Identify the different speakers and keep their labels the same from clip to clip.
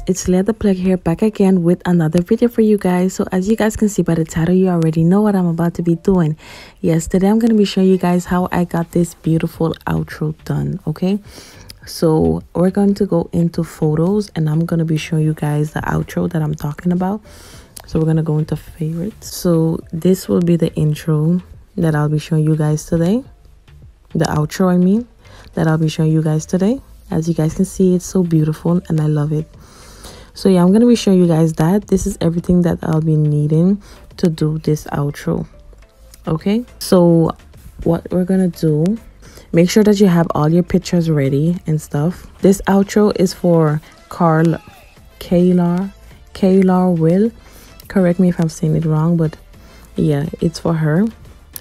Speaker 1: it's Leah the Plug here, back again with another video for you guys. So as you guys can see by the title, you already know what I'm about to be doing. Yes, today I'm going to be showing you guys how I got this beautiful outro done. Okay, so we're going to go into photos and I'm going to be showing you guys the outro that I'm talking about. So we're going to go into favorites. So this will be the intro that I'll be showing you guys today. The outro, I mean, that I'll be showing you guys today. As you guys can see, it's so beautiful and I love it. So yeah, I'm going to be showing you guys that. This is everything that I'll be needing to do this outro. Okay, so what we're going to do, make sure that you have all your pictures ready and stuff. This outro is for Kaylar Will. Correct me if I'm saying it wrong, but yeah, it's for her.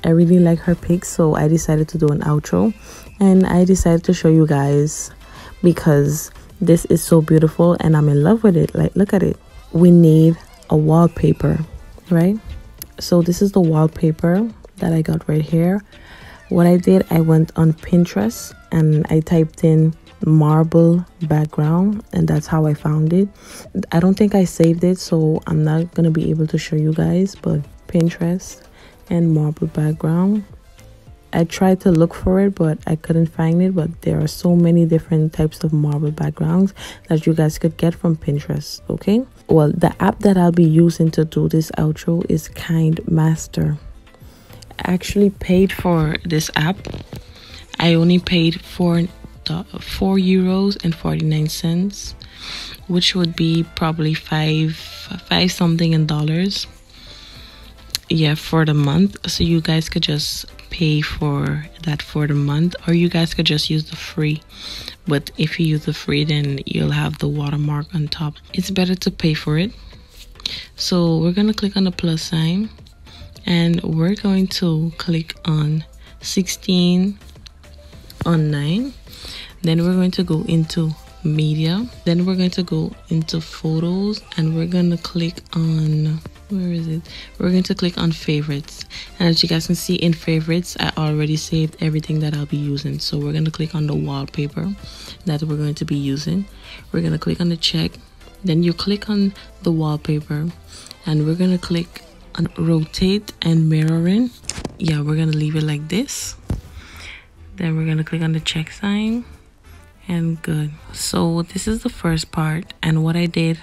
Speaker 1: I really like her pics, so I decided to do an outro and I decided to show you guys because this is so beautiful and I'm in love with it. Like, look at it. We need a wallpaper, right? So this is the wallpaper that I got right here. What I did, I went on Pinterest and I typed in marble background and that's how I found it. I don't think I saved it, so I'm not gonna be able to show you guys, but Pinterest and marble background. I tried to look for it, but I couldn't find it. But there are so many different types of marble backgrounds that you guys could get from Pinterest. Okay, well, the app that I'll be using to do this outro is KindMaster. I actually paid for this app. I only paid €4.49, which would be probably five something in dollars. Yeah, for the month. So you guys could just pay for that for the month, or you guys could just use the free. But if you use the free, then you'll have the watermark on top. It's better to pay for it. So we're gonna click on the plus sign and we're going to click on 16 on 9. Then we're going to go into media, then we're going to go into photos and we're going to click on, where is it, we're going to click on favorites. And as you guys can see in favorites, I already saved everything that I'll be using. So we're going to click on the wallpaper that we're going to be using. We're going to click on the check, then you click on the wallpaper and we're going to click on rotate and mirroring. Yeah, we're going to leave it like this. Then we're going to click on the check sign and good. So this is the first part, and what I did,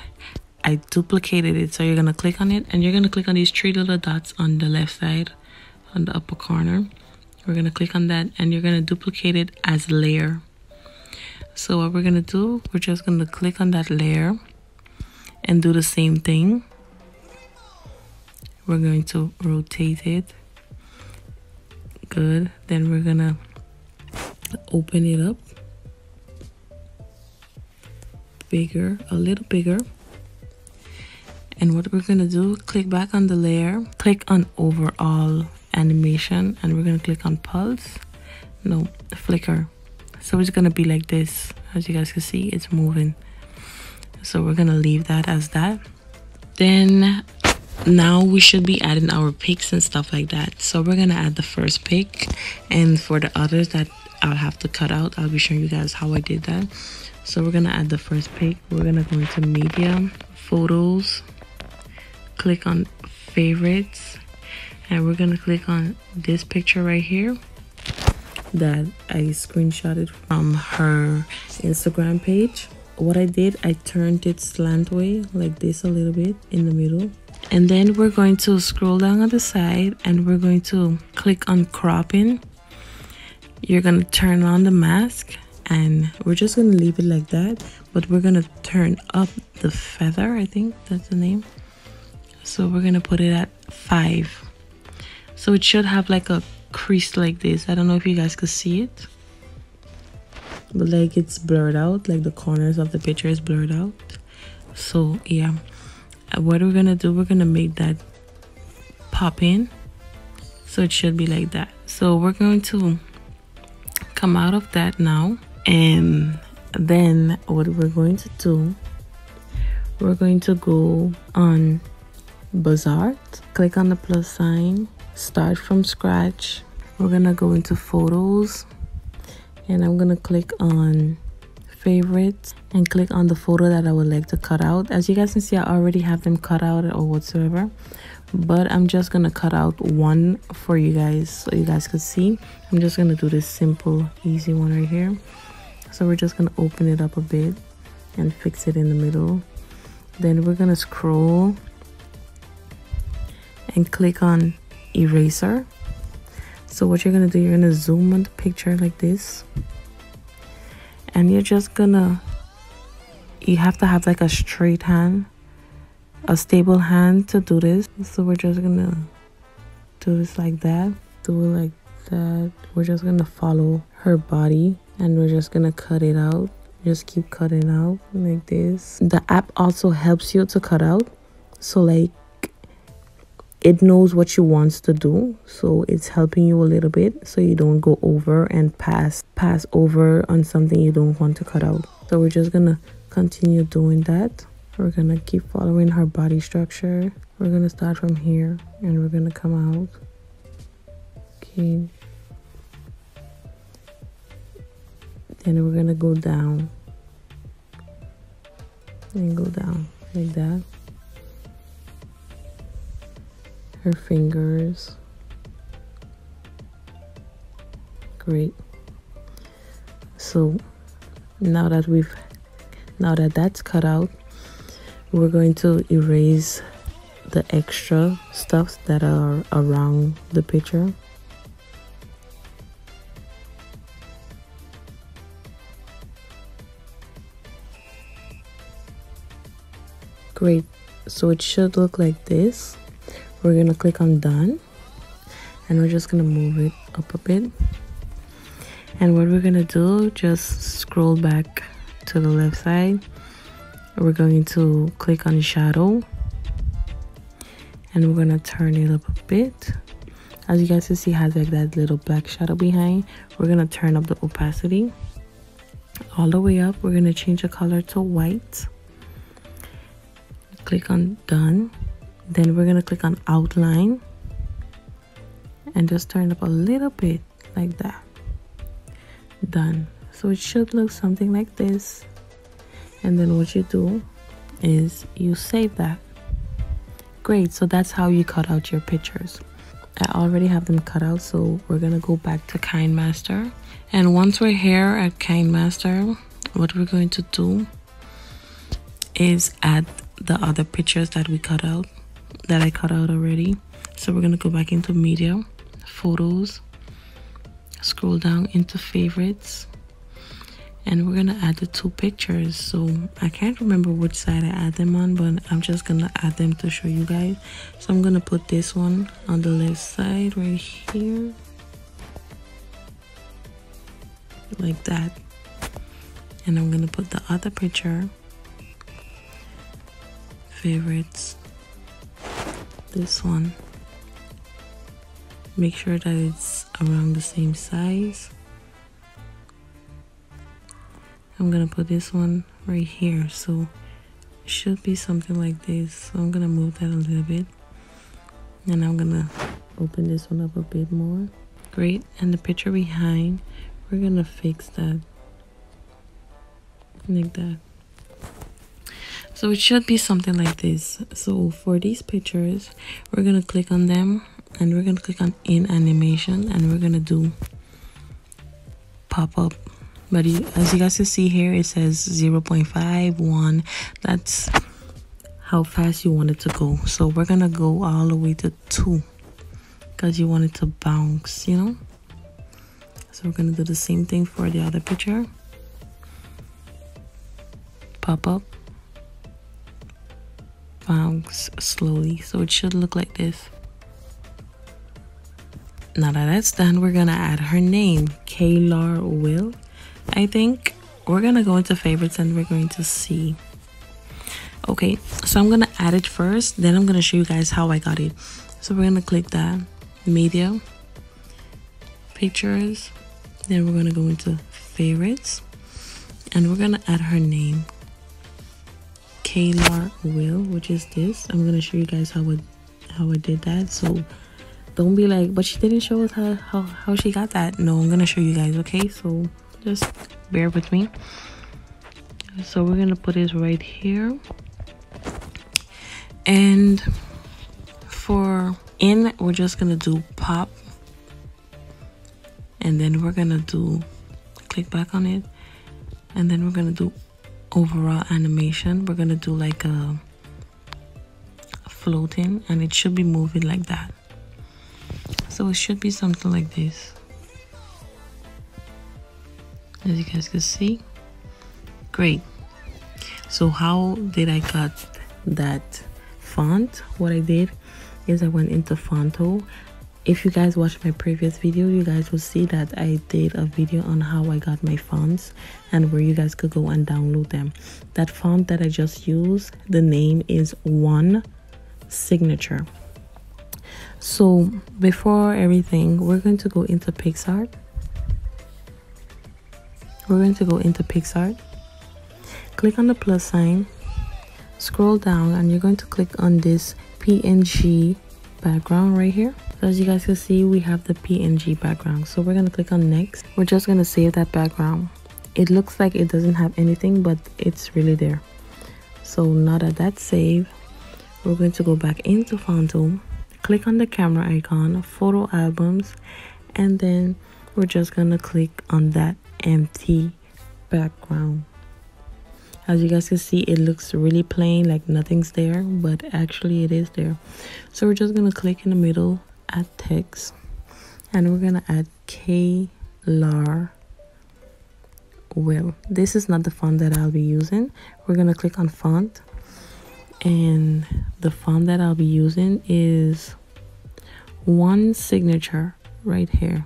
Speaker 1: I duplicated it. So you're gonna click on it and you're gonna click on these 3 little dots on the left side on the upper corner. We're gonna click on that and you're gonna duplicate it as layer. So what we're gonna do, we're just gonna click on that layer and do the same thing. We're going to rotate it. Good. Then we're gonna open it up bigger, a little bigger. And what we're gonna do, click back on the layer, click on overall animation, and we're gonna click on pulse, no, flicker. So it's gonna be like this. As you guys can see, it's moving. So we're gonna leave that as that. Then now we should be adding our pics and stuff like that. So we're gonna add the first pic, and for the others that I'll have to cut out, I'll be showing you guys how I did that. So we're gonna add the first pic. We're gonna go into media, photos, click on favorites, and we're gonna click on this picture right here that I screenshotted from her Instagram page. What I did, I turned it slant way like this a little bit in the middle, and then we're going to scroll down on the side and we're going to click on cropping. You're gonna turn on the mask and we're just gonna leave it like that, but we're gonna turn up the feather, I think that's the name. So we're gonna put it at 5. So it should have like a crease like this. I don't know if you guys could see it, but like it's blurred out, like the corners of the picture is blurred out. So yeah, what we're gonna do, we're gonna make that pop in, so it should be like that. So we're going to come out of that now, and then what we're going to do, we're going to go on Bazaar, click on the plus sign, start from scratch. We're gonna go into photos and I'm gonna click on favorites, and click on the photo that I would like to cut out. As you guys can see, I already have them cut out or whatsoever, but I'm just gonna cut out one for you guys so you guys could see. I'm just gonna do this simple easy one right here. So we're just gonna open it up a bit and fix it in the middle. Then we're gonna scroll and click on eraser. So what you're gonna do, you're gonna zoom on the picture like this, and you're just gonna, you have to have like a straight hand, a stable hand to do this. So we're just gonna do this like that, do it like that. We're just gonna follow her body and we're just gonna cut it out. Just keep cutting out like this. The app also helps you to cut out, so like it knows what you want to do, so it's helping you a little bit so you don't go over and pass over on something you don't want to cut out. So we're just gonna continue doing that. We're gonna keep following her body structure. We're gonna start from here and we're gonna come out. Okay, then we're gonna go down and go down like that. Her fingers. Great. So now that that's cut out, we're going to erase the extra stuff that are around the picture. Great. So it should look like this. We're gonna click on done and we're just gonna move it up a bit. And what we're gonna do, just scroll back to the left side. We're going to click on shadow and we're gonna turn it up a bit. As you guys can see, it has like that little black shadow behind. We're gonna turn up the opacity all the way up. We're gonna change the color to white. Click on done. Then we're gonna click on outline and just turn up a little bit like that. Done. So it should look something like this. And then what you do is you save that. Great. So that's how you cut out your pictures. I already have them cut out, so we're gonna go back to KineMaster. And once we're here at KineMaster, what we're going to do is add the other pictures that we cut out, that I cut out already. So we're gonna go back into media, photos, scroll down into favorites, and we're gonna add the two pictures. So I can't remember which side I add them on, but I'm just gonna add them to show you guys. So I'm gonna put this one on the left side right here like that, and I'm gonna put the other picture, favorites, this one. Make sure that it's around the same size. I'm gonna put this one right here, so it should be something like this. So I'm gonna move that a little bit, and I'm gonna open this one up a bit more. Great. And the picture behind, we're gonna fix that like that. So it should be something like this. So for these pictures, we're gonna click on them and we're gonna click on in animation and we're gonna do pop up. But as you guys can see here, it says 0.51. That's how fast you want it to go. So we're gonna go all the way to 2 because you want it to bounce, you know. So we're gonna do the same thing for the other picture. Pop up, bounce slowly. So it should look like this. Now that that's done, we're gonna add her name, Kaylar Will. I think we're gonna go into favorites and we're going to see. Okay, so I'm gonna add it first, then I'm gonna show you guys how I got it. So we're gonna click that, media, pictures, then we're gonna go into favorites and we're gonna add her name, Kaylar Will, which is this. I'm gonna show you guys how I did that. So don't be like, but she didn't show us how she got that. No, I'm gonna show you guys, okay? So just bear with me. So we're gonna put it right here. And for in, we're just gonna do pop, and then we're gonna do click back on it, and then we're gonna do overall animation. We're gonna do like a floating, and it should be moving like that. So it should be something like this, as you guys can see. Great. So how did I cut that font? What I did is I went into Fonto. If you guys watched my previous video, you guys will see that I did a video on how I got my fonts and where you guys could go and download them. That font that I just used, the name is One Signature. So before everything, we're going to go into PicsArt. We're going to go into PicsArt. Click on the plus sign, scroll down, and you're going to click on this PNG background right here. So as you guys can see, we have the PNG background. So we're going to click on next. We're just going to save that background. It looks like it doesn't have anything, but it's really there. So now that that's saved, we're going to go back into Fonto, click on the camera icon, photo albums, and then we're just going to click on that empty background. As you guys can see, it looks really plain, like nothing's there, but actually it is there. So we're just going to click in the middle, add text, and we're going to add KLAR Will. This is not the font that I'll be using. We're going to click on font, and the font that I'll be using is One Signature right here.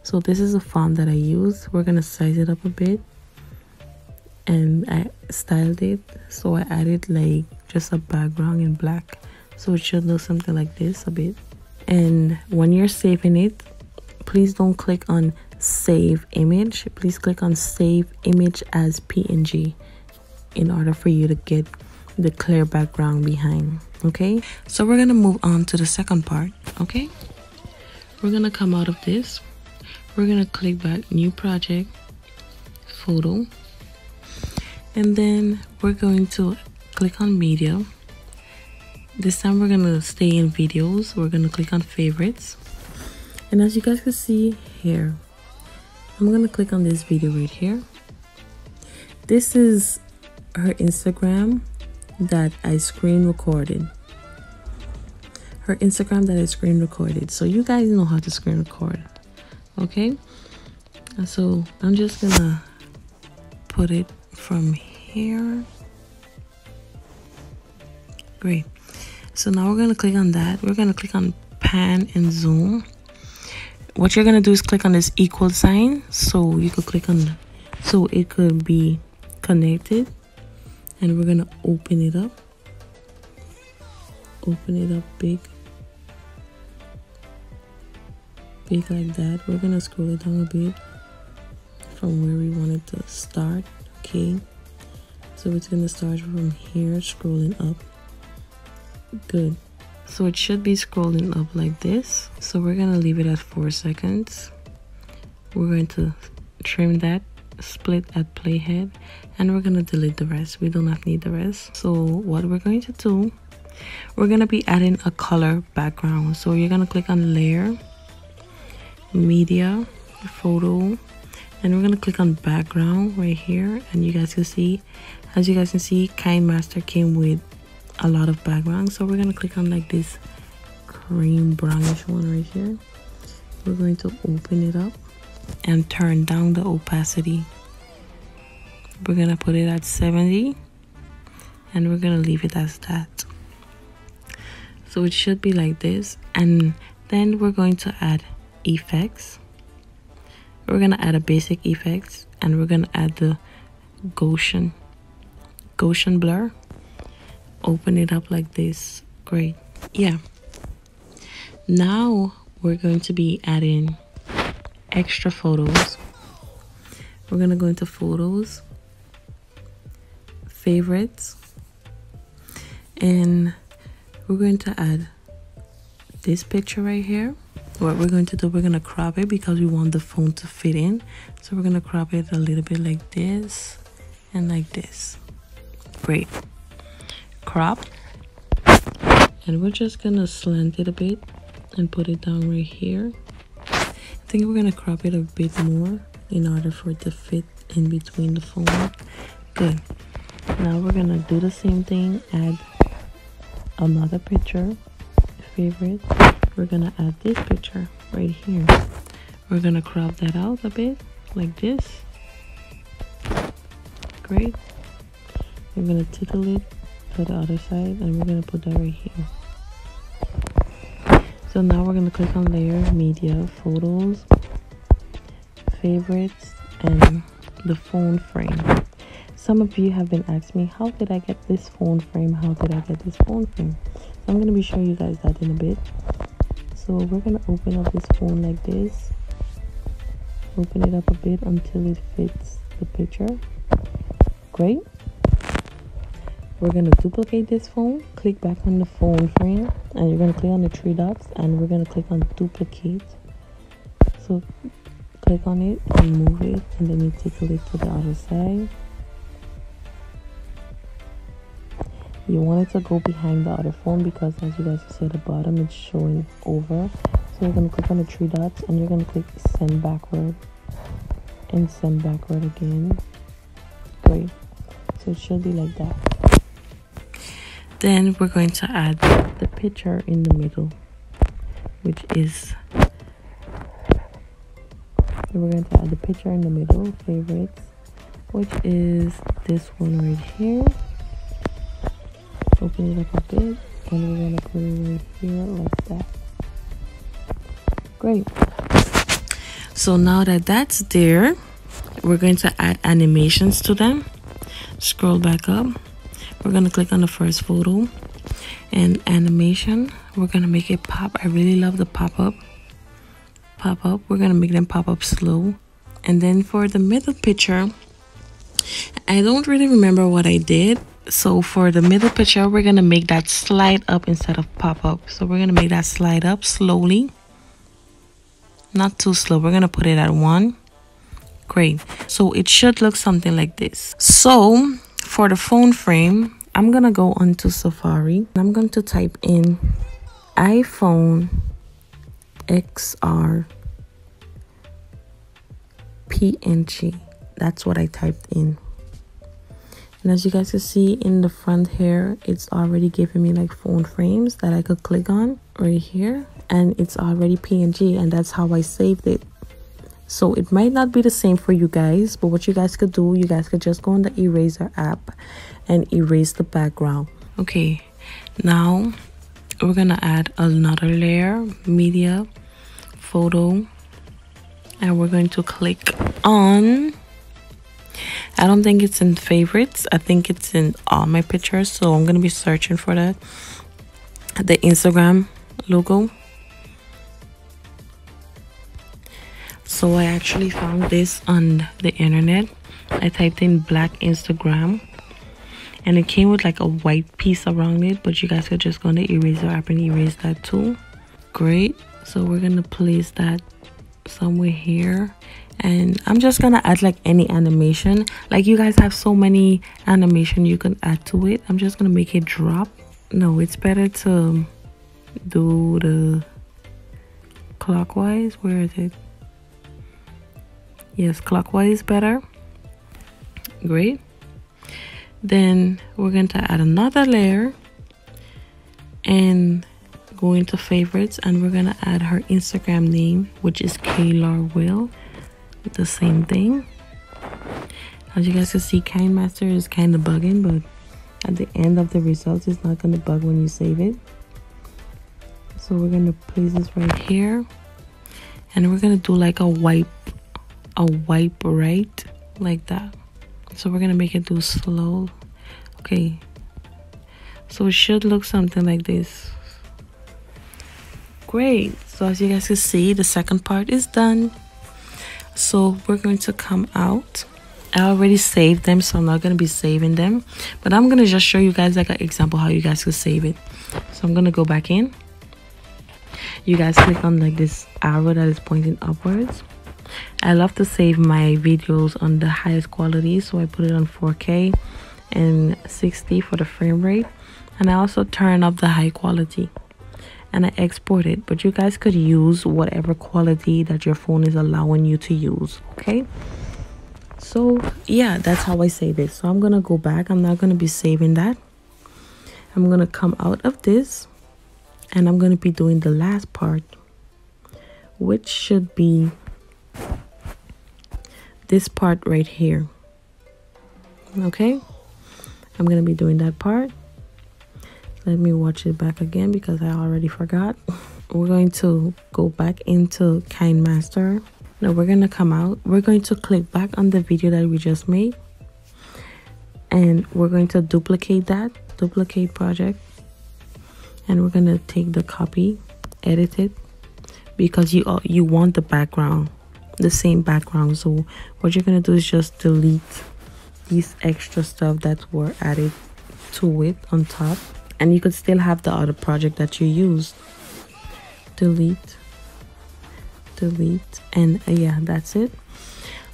Speaker 1: So this is the font that I use. We're going to size it up a bit. And I styled it, so I added like just a background in black, so it should look something like this a bit. And when you're saving it, please don't click on save image. Please click on save image as PNG in order for you to get the clear background behind. Okay, so we're gonna move on to the second part. Okay, we're gonna come out of this, we're gonna click back, new project, photo, and then we're going to click on media. This time we're gonna stay in videos. We're gonna click on favorites, and as you guys can see here, I'm gonna click on this video right here. This is her Instagram that I screen recorded. Her Instagram that I screen recorded. So you guys know how to screen record, okay? So I'm just gonna put it from here. Great. So now we're gonna click on that. We're gonna click on pan and zoom. What you're gonna do is click on this equal sign, so you could click on, so it could be connected, and we're gonna open it up. Open it up big like that. We're gonna scroll it down a bit from where we want it to start. Okay, so it's gonna start from here, scrolling up. Good. So it should be scrolling up like this. So we're gonna leave it at 4 seconds. We're going to trim that, split at playhead, and we're gonna delete the rest. We do not need the rest. So what we're going to do, we're gonna be adding a color background. So you're gonna click on layer, media, photo, and we're gonna click on background right here. And you guys can see, as you guys can see, KineMaster came with a lot of background. So we're gonna click on like this cream brownish one right here. We're going to open it up and turn down the opacity. We're gonna put it at 70, and we're gonna leave it as that. So it should be like this. And then we're going to add effects. We're gonna add a basic effects, and we're gonna add the Gaussian blur. Open it up like this. Great. Yeah, now we're going to be adding extra photos. We're gonna go into photos, favorites, and we're going to add this picture right here. What we're going to do, we're gonna crop it because we want the phone to fit in. So we're gonna crop it a little bit like this, and like this. Great. Crop, and we're just gonna slant it a bit and put it down right here. I think we're gonna crop it a bit more in order for it to fit in between the phone. Good. Now we're gonna do the same thing, add another picture, favorite. We're gonna add this picture right here. We're gonna crop that out a bit like this. Great. We're gonna tickle it to the other side, and we're gonna put that right here. So now we're gonna click on layer, media, photos, favorites, and the phone frame. Some of you have been asking me, how did I get this phone frame? How did I get this phone frame? So I'm gonna be showing you guys that in a bit. So we're gonna open up this phone like this. Open it up a bit until it fits the picture. Great. We're gonna duplicate this phone, click back on the phone frame, and you're gonna click on the three dots, and we're gonna click on duplicate. So click on it and move it, and then you tickle it to the other side. You want it to go behind the other phone because, as you guys can see at the bottom, it's showing over. So you're gonna click on the three dots, and you're gonna click send backward and send backward again. Great. So it should be like that. Then we're going to add the picture in the middle, which is, we're going to add the picture in the middle, favorites, which is this one right here. Open it up a bit, and we're going to put it right here like that. Great. So now that that's there, we're going to add animations to them. Scroll back up. We're going to click on the first photo and animation. We're going to make it pop. I really love the pop-up. We're going to make them pop up slow. And then for the middle picture, I don't really remember what I did. So for the middle picture, we're going to make that slide up instead of pop up. So we're going to make that slide up slowly. Not too slow. We're going to put it at 1. Great. So it should look something like this. So for the phone frame, I'm gonna go onto Safari and I'm going to type in iPhone XR PNG. That's what I typed in. And as you guys can see in the front here, it's already giving me like phone frames that I could click on right here. And it's already PNG, and that's how I saved it. So it might not be the same for you guys, but what you guys could do, you guys could just go on the eraser app and erase the background. Okay, now we're gonna add another layer, media, photo, and we're going to click on, I don't think it's in favorites, I think it's in all my pictures, so I'm gonna be searching for that, the Instagram logo. So I actually found this on the internet. I typed in black Instagram, and it came with like a white piece around it, but you guys could just go on the eraser app and erase that too. Great. So we're gonna place that somewhere here, and I'm just gonna add like any animation. Like you guys have so many animation you can add to it. I'm just gonna make it drop. No, it's better to do the clockwise. Where is it? Yes, clockwise better. Great. Then we're going to add another layer and go into favorites, and we're going to add her Instagram name, which is Kaylar Will. The same thing. As you guys can see, KineMaster is kind of bugging, but at the end of the results, it's not going to bug when you save it. So we're going to place this right here, and we're going to do like a wipe right like that. So we're gonna make it do slow. Okay, so it should look something like this. Great. So as you guys can see, the second part is done. So we're going to come out. I already saved them, so I'm not gonna be saving them, but I'm gonna just show you guys like an example how you guys could save it. So I'm gonna go back in. You guys click on like this arrow that is pointing upwards. I love to save my videos on the highest quality, so I put it on 4K and 60 for the frame rate, and I also turn up the high quality and I export it. But you guys could use whatever quality that your phone is allowing you to use, okay? So yeah, that's how I save it. So I'm gonna go back. I'm not gonna be saving that. I'm gonna come out of this and I'm gonna be doing the last part, which should be this part right here. Okay, I'm gonna be doing that part. Let me watch it back again because I already forgot. We're going to go back into KineMaster. Now we're gonna come out. We're going to click back on the video that we just made, and we're going to duplicate that, duplicate project, and we're gonna take the copy, edit it, because you want the background, the same background. So what you're gonna do is just delete these extra stuff that were added to it on top, and you could still have the other project that you used. Delete, delete, and yeah, that's it.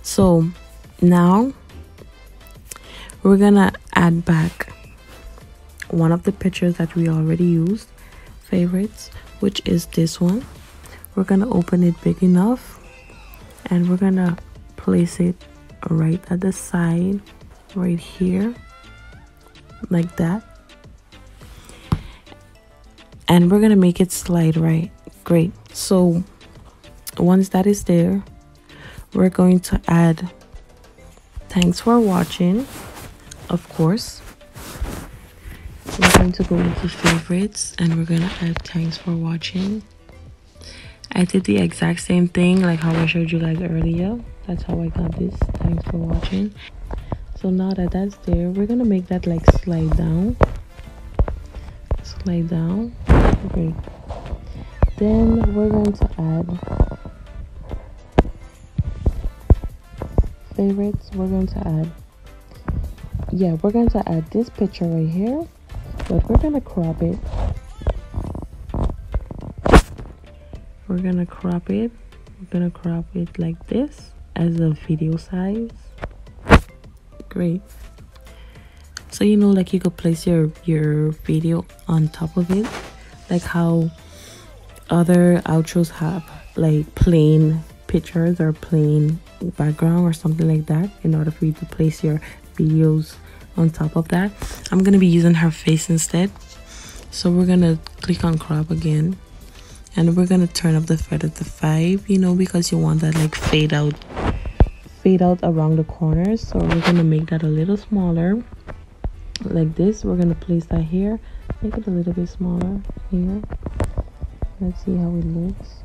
Speaker 1: So now we're gonna add back one of the pictures that we already used, favorites, which is this one. We're gonna open it big enough and we're gonna place it right at the side, right here, like that, and we're gonna make it slide right. Great. So once that is there, we're going to add thanks for watching. Of course, we're going to go into favorites and we're gonna add thanks for watching. I did the exact same thing like how I showed you guys earlier. That's how I got this, thanks for watching. So now that that's there, we're gonna make that like slide down, slide down. Okay, then we're going to add favorites. We're going to add, yeah, we're going to add this picture right here, but we're gonna crop it. We're gonna crop it. We're gonna crop it like this as a video size. Great. So you know, like you could place your video on top of it, like how other outros have like plain pictures or plain background or something like that, in order for you to place your videos on top of that. I'm gonna be using her face instead. So we're gonna click on crop again, and we're gonna turn up the feather to 5, you know, because you want that like fade out around the corners. So we're gonna make that a little smaller like this. We're gonna place that here, make it a little bit smaller here. Let's see how it looks.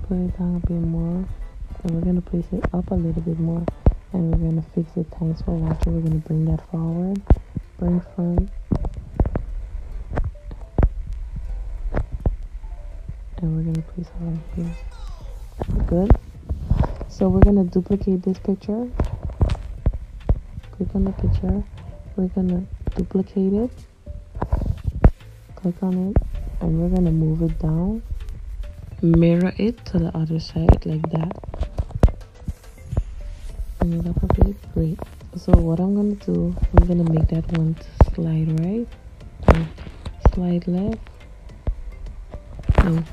Speaker 1: Put it down a bit more, and we're gonna place it up a little bit more, and we're gonna fix it. Thanks for watching. We're gonna bring that forward, bring front, and we're gonna place it right here. Good. So we're gonna duplicate this picture. Click on the picture. We're gonna duplicate it. Click on it, and we're gonna move it down. Mirror it to the other side like that. Bring it up a bit. Great. So what I'm gonna do, I'm gonna make that one slide right, slide left. No,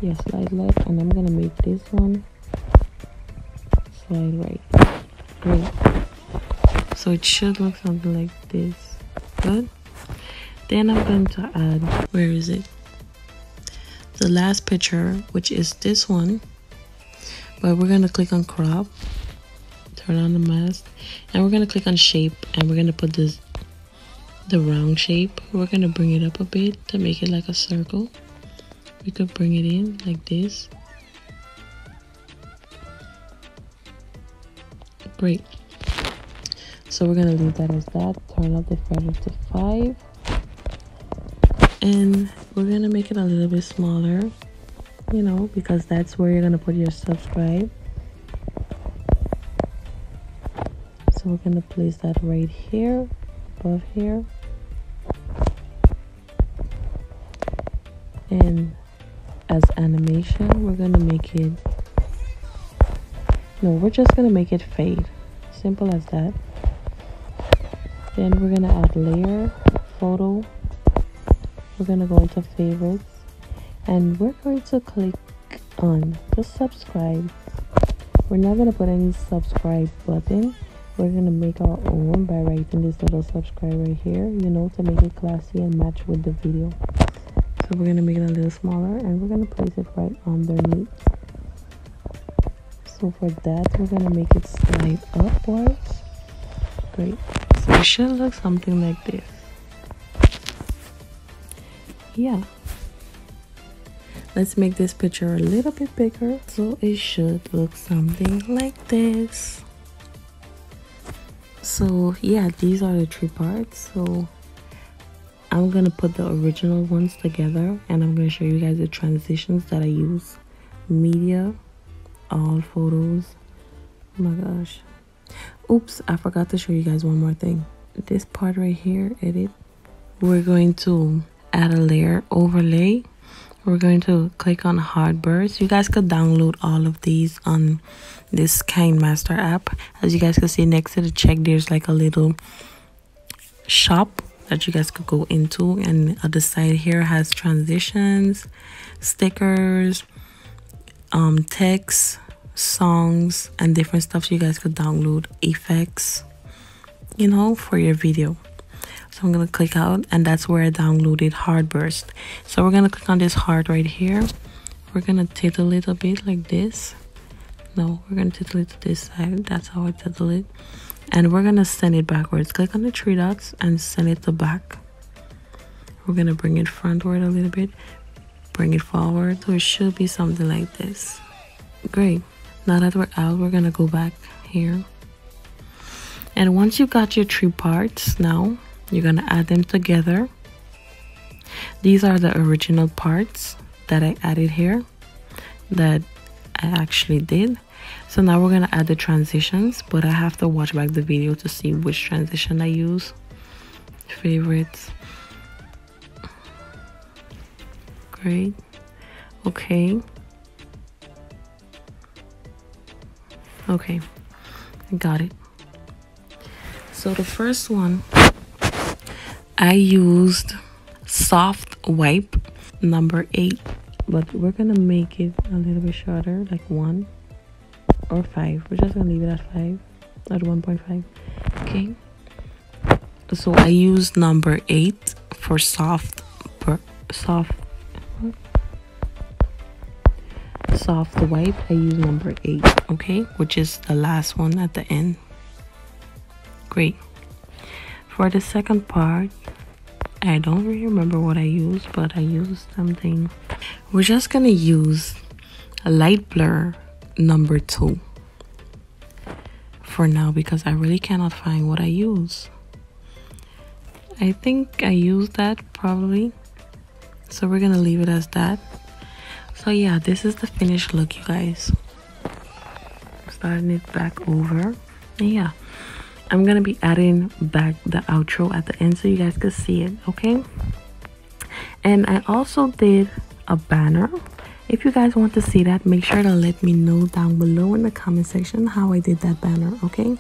Speaker 1: yeah, slide left, and I'm gonna make this one slide right. Great. So it should look something like this. Good. Then I'm going to add, where is it? The last picture, which is this one. But we're going to click on crop, turn on the mask, and we're going to click on shape, and we're going to put this, the round shape. We're going to bring it up a bit to make it like a circle. We could bring it in like this. Great. So we're gonna leave that as that. Turn up the feather to 5, and we're gonna make it a little bit smaller, you know, because that's where you're gonna put your subscribe. So we're gonna place that right here, above here, and as animation, we're gonna make it No, we're just gonna make it fade. Simple as that. Then we're gonna add layer, photo. We're gonna go into favorites, and we're going to click on the subscribe. We're not gonna put any subscribe button. We're gonna make our own by writing this little subscribe right here, you know, to make it classy and match with the video. So we're gonna make it a little smaller, and we're gonna place it right underneath. So for that, we're gonna make it slide upwards. Great. So it should look something like this. Yeah. Let's make this picture a little bit bigger. So it should look something like this. So yeah, these are the 3 parts. So I'm gonna put the original ones together, and I'm gonna show you guys the transitions that I use. Media, all photos. Oh my gosh. Oops, I forgot to show you guys one more thing. This part right here, edit, we're going to add a layer overlay. We're going to click on hard burst. You guys could download all of these on this KineMaster app. As you guys can see next to the check, there's like a little shop that you guys could go into, and on the side here has transitions, stickers, text, songs, and different stuff. So you guys could download effects, you know, for your video. So I'm gonna click out, and that's where I downloaded hard burst. So we're gonna click on this heart right here. We're gonna tilt a little bit like this. No, we're gonna tilt it to this side. That's how I tilt it. And we're gonna send it backwards. Click on the 3 dots and send it to back. We're gonna bring it frontward a little bit, bring it forward. So it should be something like this. Great. Now that we're out, we're gonna go back here. And once you got your 3 parts, now you're gonna add them together. These are the original parts that I added here, that I actually did. So now we're gonna add the transitions, but I have to watch back the video to see which transition I use. Favorites. Great. Okay. Okay, I got it. So the first one, I used soft wipe number 8, but we're gonna make it a little bit shorter, like 1 or 5. We're just gonna leave it at 5, at 1.5. Okay, so I used number 8 for soft wipe. I use number 8, okay, which is the last one at the end. Great. For the second part, I don't really remember what I used, but I used something. We're just gonna use a light blur number 2 for now, because I really cannot find what I use. I think I used that probably, so we're gonna leave it as that. So yeah, this is the finished look, you guys. Starting it back over. And yeah, I'm gonna be adding back the outro at the end so you guys can see it, okay? And I also did a banner. If you guys want to see that, make sure to let me know down below in the comment section how I did that banner, okay?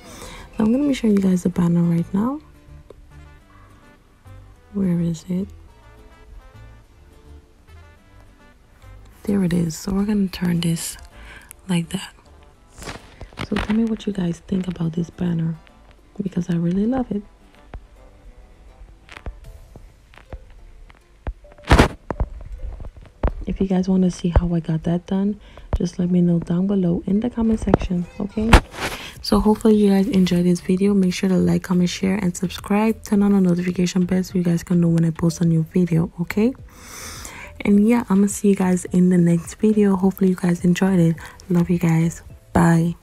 Speaker 1: So I'm gonna be showing you guys the banner right now. Where is it? There it is. So we're gonna turn this like that. So tell me what you guys think about this banner, because I really love it. If you guys want to see how I got that done, just let me know down below in the comment section, okay? So hopefully you guys enjoyed this video. Make sure to like, comment, share, and subscribe. Turn on the notification bell so you guys can know when I post a new video, okay? And yeah, I'm gonna see you guys in the next video. Hopefully you guys enjoyed it. Love you guys. Bye.